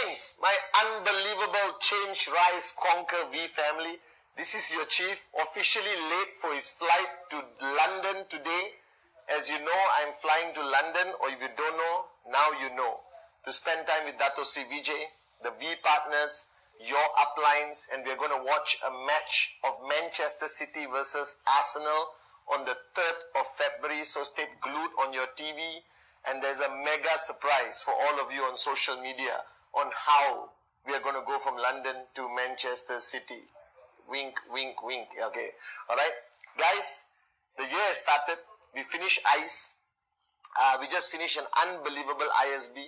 Greetings, my unbelievable Change, Rise, Conquer V family. This is your chief, officially late for his flight to London today. As you know, I'm flying to London, or if you don't know, now you know, to spend time with Dato Sri Vijay, the V partners, your uplines, and we're going to watch a match of Manchester City versus Arsenal on the 3rd of February. So stay glued on your TV. And there's a mega surprise for all of you on social media on how we are going to go from London to Manchester City. Wink, wink, wink. Okay. All right. Guys, the year has started. We finished ICE. We just finished an unbelievable ISB.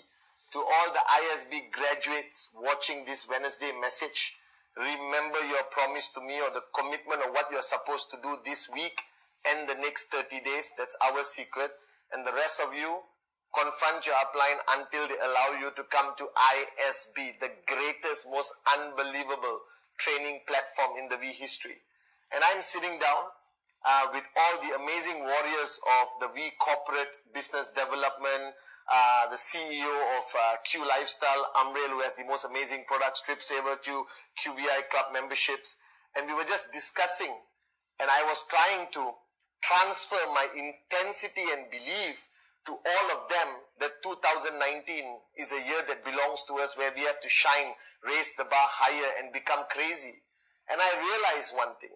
To all the ISB graduates watching this Wednesday message, remember your promise to me or the commitment of what you're supposed to do this week and the next 30 days. That's our secret. And the rest of you, confront your upline until they allow you to come to ISB, the greatest, most unbelievable training platform in the V history. And I'm sitting down with all the amazing warriors of the V corporate business development, the CEO of Q Lifestyle, Amrel, who has the most amazing products, Trip Saver, QVI Club memberships. And we were just discussing, and I was trying to transfer my intensity and belief to all of them that 2019 is a year that belongs to us, where we have to shine, raise the bar higher and become crazy. And I realized one thing,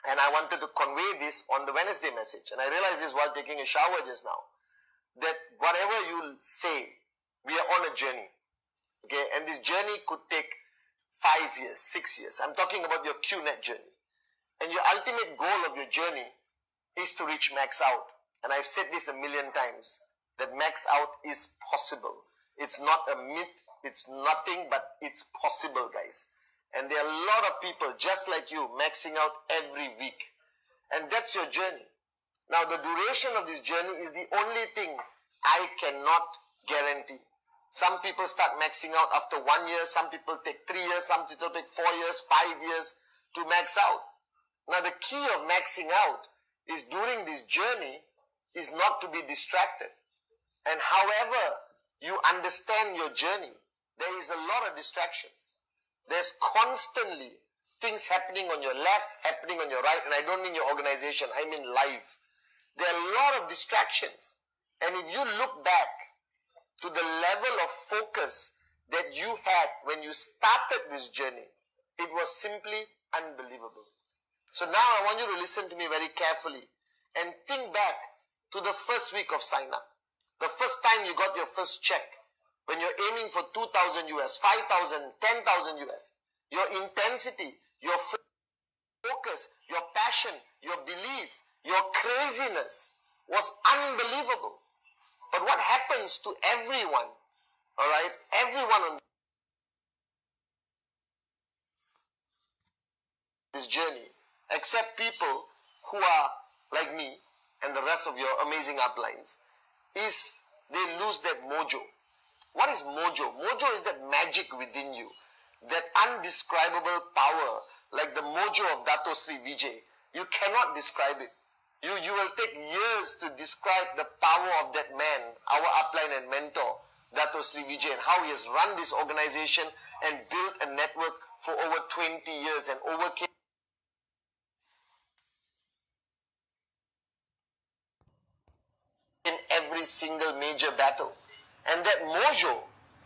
and I wanted to convey this on the Wednesday message, and I realized this while taking a shower just now, that whatever you say, we are on a journey, okay? And this journey could take 5 years, 6 years. I'm talking about your QNet journey. And your ultimate goal of your journey is to reach max out. And I've said this a million times, that max out is possible. It's not a myth, it's nothing, but it's possible, guys. And there are a lot of people just like you maxing out every week. And that's your journey. Now, the duration of this journey is the only thing I cannot guarantee. Some people start maxing out after 1 year, some people take 3 years, some people take 4 years, 5 years to max out. Now, the key of maxing out is during this journey is not to be distracted. And however you understand your journey, there is a lot of distractions. There's constantly things happening on your left, happening on your right, and I don't mean your organization, I mean life. There are a lot of distractions. And if you look back to the level of focus that you had when you started this journey, it was simply unbelievable. So now I want you to listen to me very carefully and think back to the first week of sign up. The first time you got your first check, when you're aiming for 2,000 US, 5,000, 10,000 US. Your intensity, your focus, your passion, your belief, your craziness was unbelievable. But what happens to everyone, all right, everyone on this journey, except people who are like me and the rest of your amazing uplines, is they lose that mojo. What is mojo? Mojo is that magic within you, that undescribable power, like the mojo of Dato Sri Vijay. You cannot describe it. You will take years to describe the power of that man, our upline and mentor, Dato Sri Vijay, and how he has run this organization and built a network for over 20 years and overcame in every single major battle. And that mojo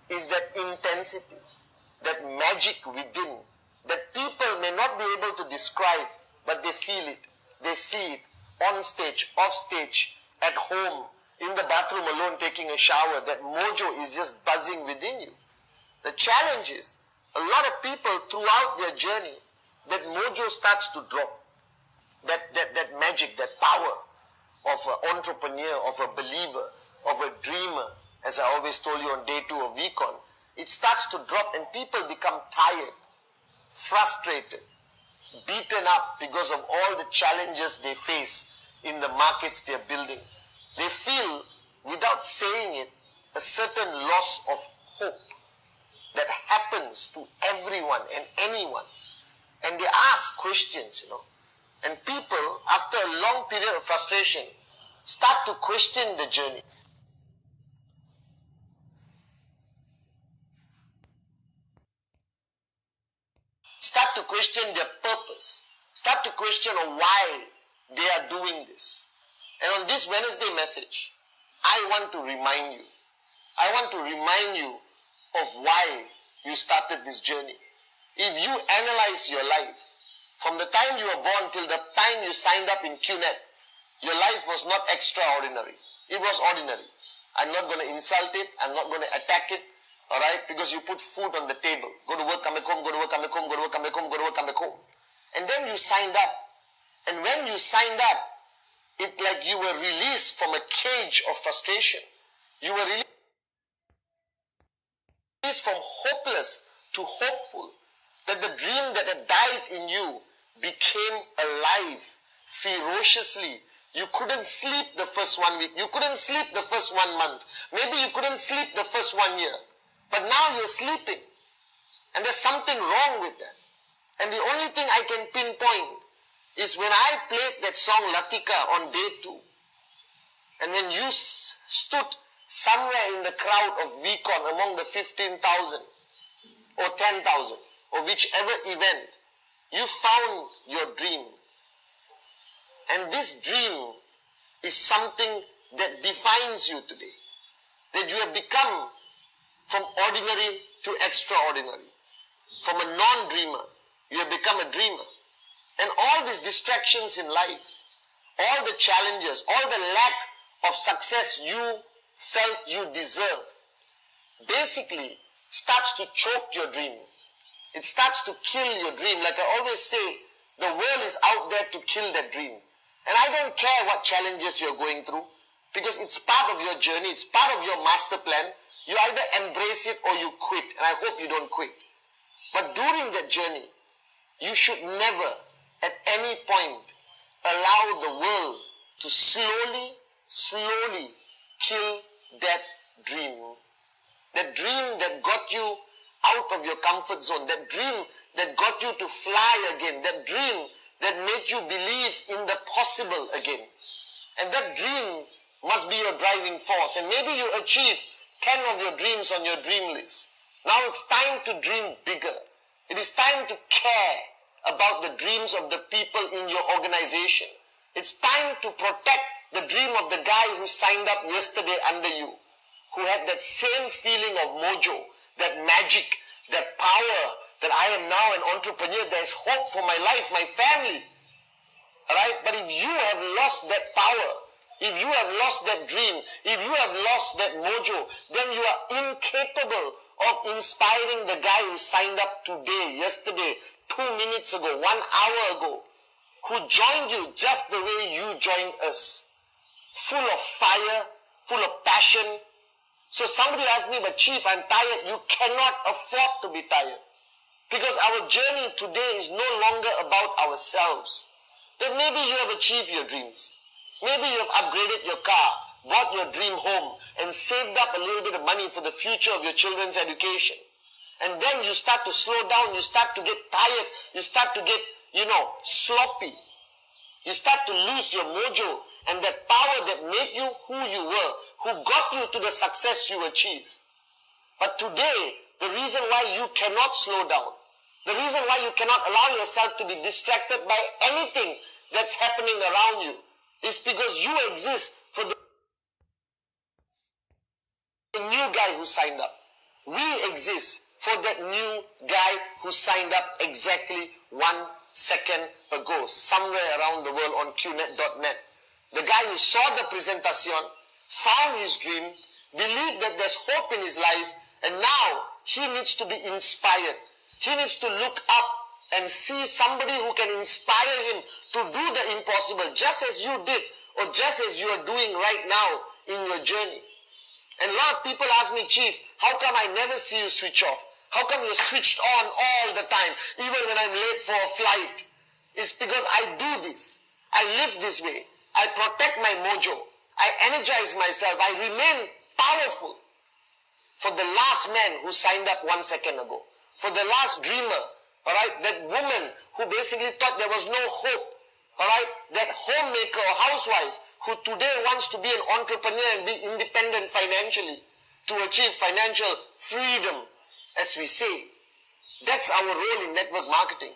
is that intensity, that magic within, that people may not be able to describe, but they feel it, they see it, on stage, off stage, at home, in the bathroom alone taking a shower. That mojo is just buzzing within you. The challenge is, a lot of people throughout their journey, that mojo starts to drop. That magic, that power of an entrepreneur, of a believer, of a dreamer, as I always told you on day 2 of VCon, it starts to drop and people become tired, frustrated, beaten up because of all the challenges they face in the markets they're building. They feel, without saying it, a certain loss of hope that happens to everyone and anyone. And they ask questions, and people, after a long period of frustration, start to question the journey. start to question their purpose, start to question why they are doing this. And on this Wednesday message, I want to remind you. I want to remind you of why you started this journey. If you analyze your life, from the time you were born till the time you signed up in QNet, your life was not extraordinary. It was ordinary. I'm not going to insult it. I'm not going to attack it. Alright? Because you put food on the table. Go to work, come back home, go to work, come back home, go to work, come back home, go to work, come back home. And then you signed up. And when you signed up, it like you were released from a cage of frustration. You were released from hopeless to hopeful. That the dream that had died in you became alive ferociously. You couldn't sleep the first 1 week. You couldn't sleep the first 1 month. Maybe you couldn't sleep the first 1 year. But now you're sleeping. And there's something wrong with that. And the only thing I can pinpoint is when I played that song Latika on day 2. And when you stood somewhere in the crowd of VCon among the 15,000 or 10,000 or whichever event, you found your dream. And this dream is something that defines you today. That you have become from ordinary to extraordinary. From a non-dreamer, you have become a dreamer. And all these distractions in life, all the challenges, all the lack of success you felt you deserve, basically starts to choke your dream. It starts to kill your dream. Like I always say, the world is out there to kill that dream. And I don't care what challenges you're going through, because it's part of your journey, it's part of your master plan. You either embrace it or you quit, and I hope you don't quit. But during that journey, you should never, at any point, allow the world to slowly kill that dream. That dream that got you out of your comfort zone, that dream that got you to fly again, that dream that made you believe in the possible again. And that dream must be your driving force. And maybe you achieve 10 of your dreams on your dream list. Now it's time to dream bigger. It is time to care about the dreams of the people in your organization. It's time to protect the dream of the guy who signed up yesterday under you, who had that same feeling of mojo, that magic, that power, that I am now an entrepreneur, there is hope for my life, my family. Alright? But if you have lost that power, if you have lost that dream, if you have lost that mojo, then you are incapable of inspiring the guy who signed up today, yesterday, 2 minutes ago, 1 hour ago, who joined you just the way you joined us. Full of fire, full of passion. So somebody asked me, but Chief, I'm tired. You cannot afford to be tired. Because our journey today is no longer about ourselves. Then maybe you have achieved your dreams. Maybe you have upgraded your car, bought your dream home, and saved up a little bit of money for the future of your children's education. And then you start to slow down, you start to get tired, you start to get, sloppy. You start to lose your mojo and that power that made you who you were, who got you to the success you achieved. But today, the reason why you cannot slow down, the reason why you cannot allow yourself to be distracted by anything that's happening around you is because you exist for the new guy who signed up. We exist for that new guy who signed up exactly 1 second ago, somewhere around the world on QNet.net. The guy who saw the presentation, found his dream, believed that there's hope in his life, and now he needs to be inspired. He needs to look up and see somebody who can inspire him to do the impossible, just as you did, or just as you are doing right now in your journey. And a lot of people ask me, Chief, how come I never see you switch off? How come you're switched on all the time, even when I'm late for a flight? It's because I do this. I live this way. I protect my mojo. I energize myself. I remain powerful. For the last man who signed up 1 second ago, for the last dreamer, all right, that woman who basically thought there was no hope, all right, that homemaker or housewife who today wants to be an entrepreneur and be independent financially to achieve financial freedom, as we say. That's our role in network marketing.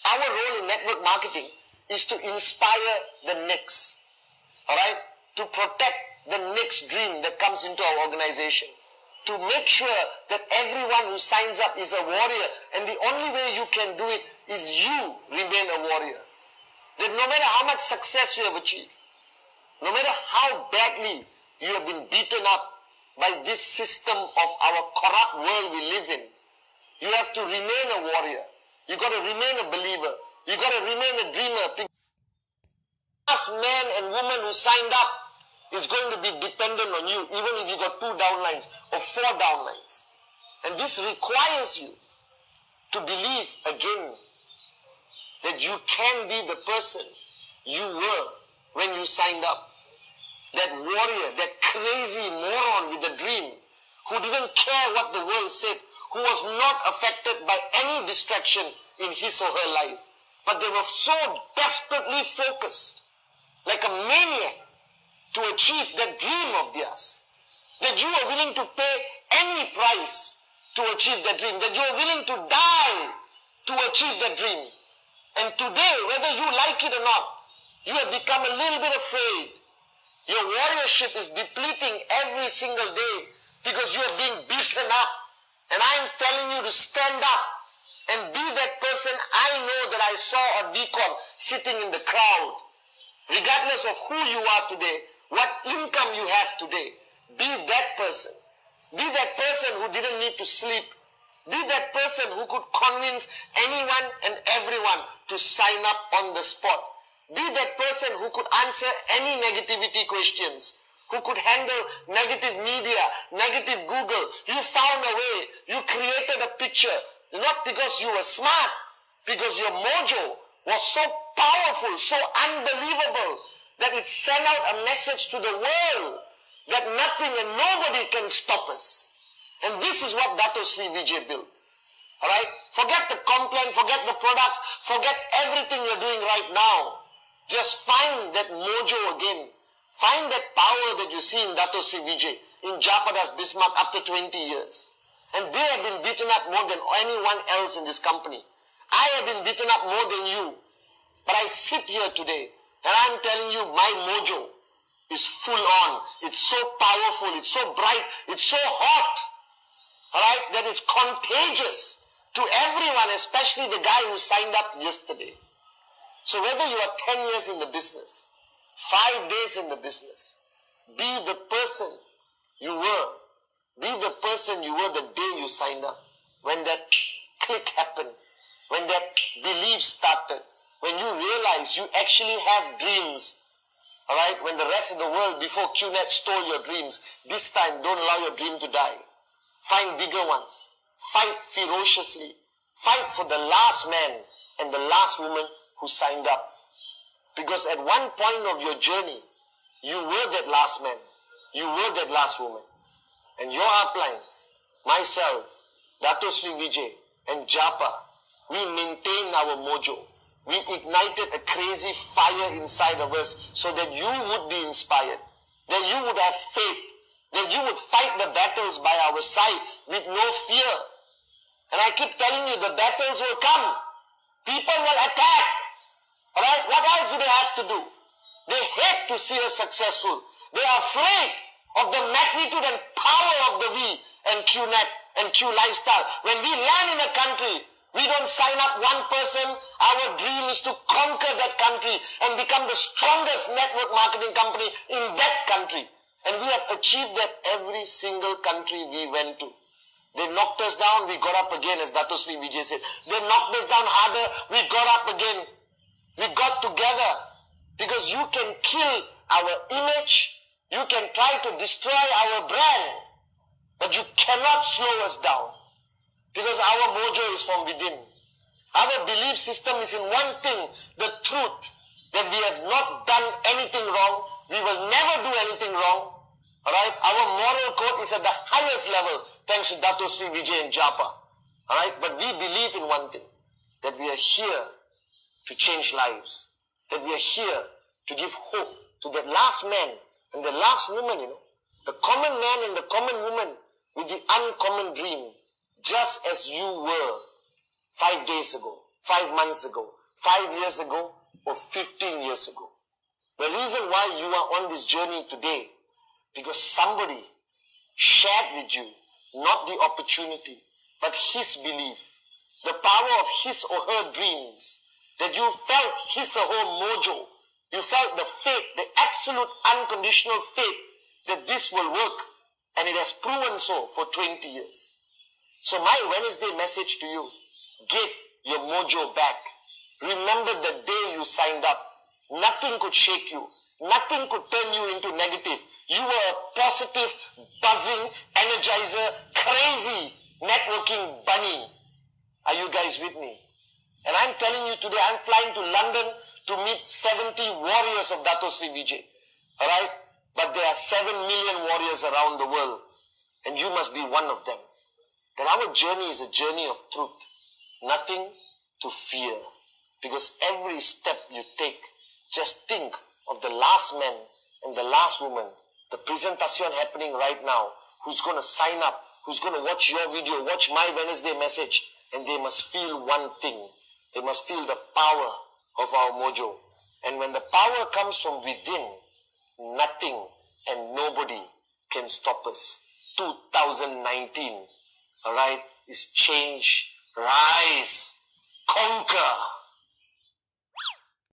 Our role in network marketing is to inspire the next, all right? To protect the next dream that comes into our organization. To make sure that everyone who signs up is a warrior, and the only way you can do it is you remain a warrior. That no matter how much success you have achieved, no matter how badly you have been beaten up by this system of our corrupt world we live in, you have to remain a warrior. You got to remain a believer. You got to remain a dreamer. The last man and woman who signed up is going to be dependent on you, even if you got 2 downlines or 4 downlines. And this requires you to believe again that you can be the person you were when you signed up. That warrior, that crazy moron with a dream, who didn't care what the world said, who was not affected by any distraction in his or her life. But they were so desperately focused, like a maniac, to achieve that dream of theirs, that you are willing to pay any price to achieve that dream, that you are willing to die to achieve that dream. And today, whether you like it or not, you have become a little bit afraid. Your warriorship is depleting every single day because you are being beaten up. And I'm telling you to stand up and be that person I know that I saw at VCon sitting in the crowd. Regardless of who you are today, what income you have today, be that person. Be that person who didn't need to sleep. Be that person who could convince anyone and everyone to sign up on the spot. Be that person who could answer any negativity questions, who could handle negative media, negative Google. You found a way. You created a picture, not because you were smart, because your mojo was so powerful, so unbelievable, that it sent out a message to the world that nothing and nobody can stop us. And this is what Dato Sri Vijay built. Alright? Forget the complaint, forget the products, forget everything you're doing right now. Just find that mojo again. Find that power that you see in Dato Sri Vijay, in Japadas Bismarck after 20 years. And they have been beaten up more than anyone else in this company. I have been beaten up more than you. But I sit here today and I'm telling you my mojo is full on. It's so powerful, it's so bright, it's so hot. Alright, that it's contagious to everyone, especially the guy who signed up yesterday. So whether you are 10 years in the business, 5 days in the business, be the person you were. Be the person you were the day you signed up. When that click happened, when that belief started, when you realize you actually have dreams. Alright, when the rest of the world before QNet stole your dreams, this time don't allow your dream to die. Find bigger ones. Fight ferociously. Fight for the last man and the last woman who signed up. Because at one point of your journey, you were that last man. You were that last woman. And your uplines, myself, Dato Sri Vijay and Japa, we maintained our mojo. We ignited a crazy fire inside of us so that you would be inspired, that you would have faith, that you would fight the battles by our side with no fear. And I keep telling you, the battles will come. People will attack. Alright, what else do they have to do? They hate to see us successful. They are afraid of the magnitude and power of the V and QNet and Q Lifestyle. When we land in a country, we don't sign up one person. Our dream is to conquer that country and become the strongest network marketing company in that country. And we have achieved that every single country we went to. They knocked us down, we got up again, as Dato Sri Vijay said. They knocked us down harder, we got up again. We got together. Because you can kill our image, you can try to destroy our brand, but you cannot slow us down. Because our mojo is from within. Our belief system is in one thing, the truth, that we have not done anything wrong, we will never do anything wrong. Alright, our moral code is at the highest level, thanks to Dato Sri Vijay and Japa. Alright, but we believe in one thing, that we are here to change lives, that we are here to give hope to that last man and the last woman, the common man and the common woman with the uncommon dream, just as you were. 5 days ago, 5 months ago, 5 years ago, or 15 years ago. The reason why you are on this journey today, because somebody shared with you, not the opportunity, but his belief, the power of his or her dreams, that you felt his or her mojo, you felt the faith, the absolute unconditional faith that this will work, and it has proven so for 20 years. So my Wednesday message to you, get your mojo back. Remember the day you signed up. Nothing could shake you. Nothing could turn you into negative. You were a positive, buzzing, energizer, crazy, networking bunny. Are you guys with me? And I'm telling you today, I'm flying to London to meet 70 warriors of Dato Sri Vijay. Alright? But there are 7 million warriors around the world. And you must be one of them. That our journey is a journey of truth. Nothing to fear. Because every step you take, just think of the last man and the last woman, the presentation happening right now, who's going to sign up, who's going to watch your video, watch my Wednesday message, and they must feel one thing. They must feel the power of our mojo. And when the power comes from within, nothing and nobody can stop us. 2019, alright, is change, rise, conquer.